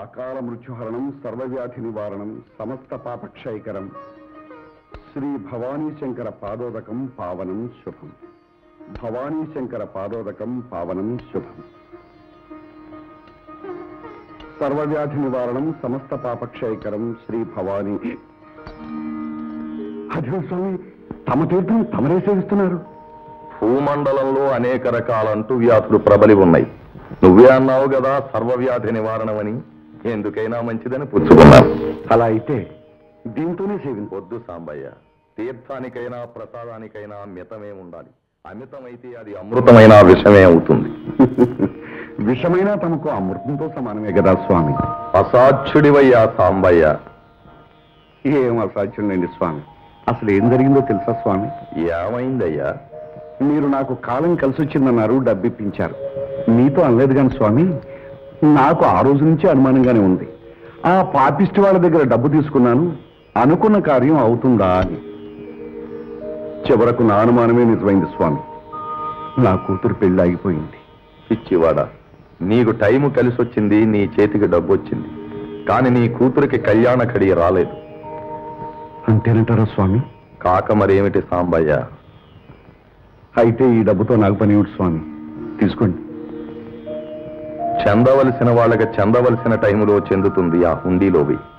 అకాల మృత్యుహరణం సర్వవ్యాధి నివారణం సమస్త పాపక్షయకరం శ్రీ భవానీ శంకర పాదోదకం పావనం శుభం. భవానీ శంకర పాదోదకం పావనం శుభం. సర్వవ్యాధి నివారణం సమస్త పాపక్షయకరం శ్రీ భవానీ. అదే స్వామి, తమ తీర్థం తమరే సేవిస్తున్నారు. భూమండలంలో అనేక రకాల అంటువ్యాధులు ప్రబలి ఉన్నాయి. నువ్వే అన్నావు కదా సర్వవ్యాధి నివారణమని. ఎందుకైనా మంచిదని పుచ్చుకున్నాను. అలా అయితే దీంతోనే వద్దు సాంబయ్య. తీర్థానికైనా ప్రసాదానికైనా మితమే ఉండాలి. అమితమైతే అది అమృతమైన విషమే అవుతుంది. విషమైనా తమకు అమృతంతో సమానమే కదా స్వామి. అసాధ్యుడివయ్యా సాంబయ్య. ఏం అసాధ్యం లేండి స్వామి. అసలు ఏం జరిగిందో తెలుసా స్వామి? ఏమైందయ్యా? మీరు నాకు కాలం కలిసి వచ్చిందన్నారు, డబ్బిప్పించారు. మీతో అనలేదు కానీ స్వామి, నాకు ఆ రోజు నుంచి అనుమానంగానే ఉంది. ఆ పాపిష్టి వాళ్ళ దగ్గర డబ్బు తీసుకున్నాను, అనుకున్న కార్యం అవుతుందా అని. చివరకు నా అనుమానమే నిజమైంది స్వామి. నా కూతురు పెళ్లి ఆగిపోయింది. పిచ్చివాడా, నీకు టైము కలిసి వచ్చింది, నీ చేతికి డబ్బు వచ్చింది. కానీ నీ కూతురికి కళ్యాణ కడియ రాలేదు. అంతేనంటారా స్వామి? కాక మరేమిటి సాంబయ్య? అయితే ఈ డబ్బుతో నాకు పని ఏమిటి స్వామి? తీసుకోండి. చెందవలసిన వాళ్ళకి చెందవలసిన టైములో చెందుతుంది. ఆ హుండీలో వెయ్యి.